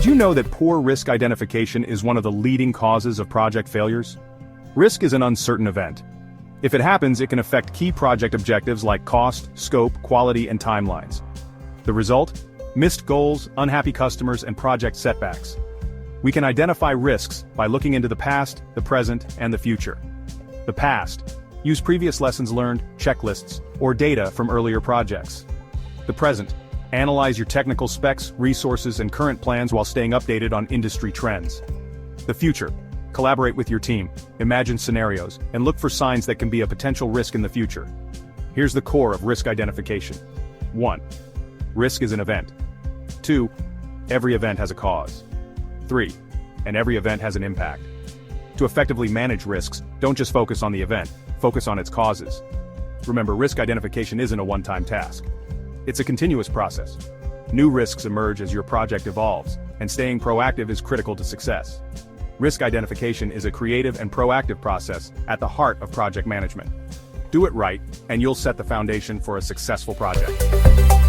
you know that poor risk identification is one of the leading causes of project failures? Risk is an uncertain event. If it happens, it can affect key project objectives like cost, scope, quality, and timelines. The result? Missed goals, unhappy customers, and project setbacks. We can identify risks by looking into the past, the present, and the future. The past. Use previous lessons learned, checklists, or data from earlier projects. The present. Analyze your technical specs, resources, and current plans while staying updated on industry trends. The future. Collaborate with your team, imagine scenarios, and look for signs that can be a potential risk in the future. Here's the core of risk identification. 1. Risk is an event. 2. Every event has a cause. 3. And every event has an impact. To effectively manage risks, don't just focus on the event, focus on its causes. Remember, risk identification isn't a one-time task. It's a continuous process. New risks emerge as your project evolves, and staying proactive is critical to success. Risk identification is a creative and proactive process at the heart of project management. Do it right, and you'll set the foundation for a successful project.